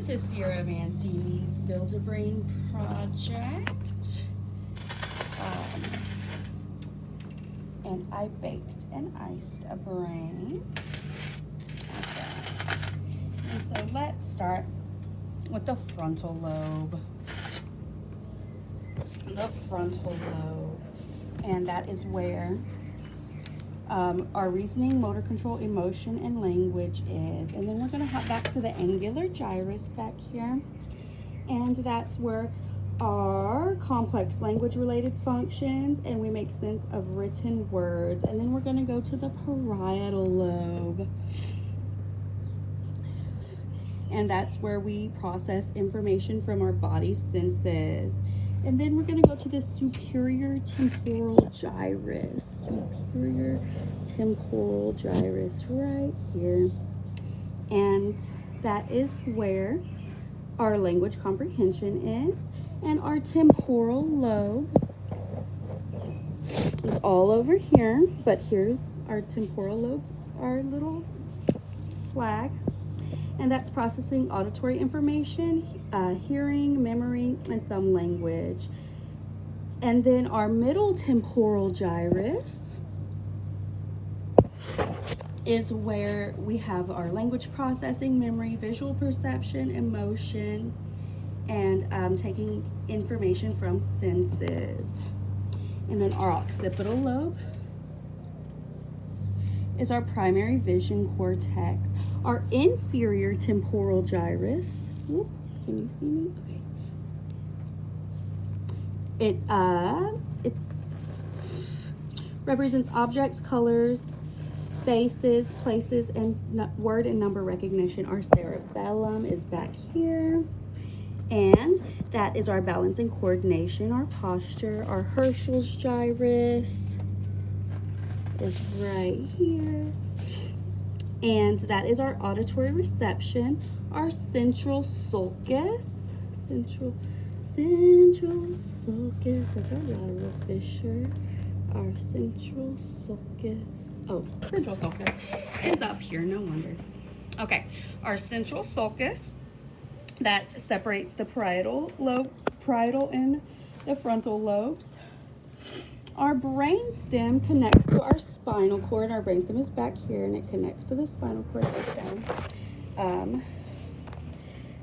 This is Sierra Mancini's Build-A-Brain project. And I baked and iced a brain. Like that. And so let's start with the frontal lobe. The frontal lobe. And that is where our reasoning, motor control, emotion, and language is. And then we're going to hop back to the angular gyrus back here. And that's where our complex language related functions, and we make sense of written words. And then we're going to go to the parietal lobe. And that's where we process information from our body senses. And then we're going to go to the superior temporal gyrus. Superior temporal gyrus right here. And that is where our language comprehension is. And our temporal lobe is all over here. But here's our temporal lobe, our little flag. And that's processing auditory information, hearing, memory, and some language. And then our middle temporal gyrus is where we have our language processing, memory, visual perception, emotion, and taking information from senses. And then our occipital lobe is our primary vision cortex. Our inferior temporal gyrus, can you see me? Okay. It represents objects, colors, faces, places, and word and number recognition. Our cerebellum is back here. And that is our balance and coordination, our posture. Our Herschel's gyrus is right here. And that is our auditory reception. Our central sulcus, central sulcus, that's our lateral fissure. Our central sulcus, central sulcus is up here, no wonder. Okay, our central sulcus, that separates the parietal and the frontal lobes. Our brainstem connects to our spinal cord. Our brainstem is back here, and it connects to the spinal cord. Goes down.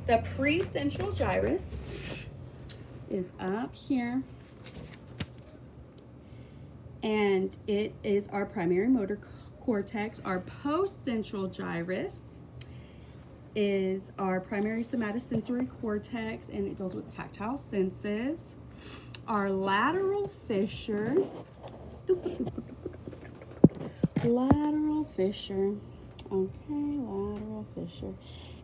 The precentral gyrus is up here, and it is our primary motor cortex. Our postcentral gyrus is our primary somatosensory cortex, and it deals with tactile senses. Our lateral fissure, lateral fissure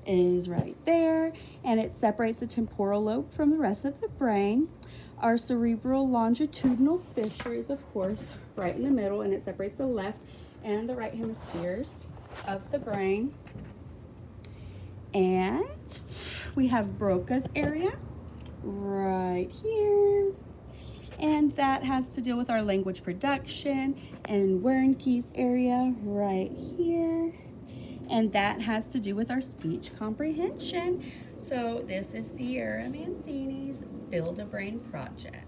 is right there, and it separates the temporal lobe from the rest of the brain. Our cerebral longitudinal fissure is, of course, right in the middle, and it separates the left and the right hemispheres of the brain. And we have Broca's area right here. And that has to deal with our language production, and Wernicke's area right here. And that has to do with our speech comprehension. So this is Sierra Mancini's Build-A-Brain project.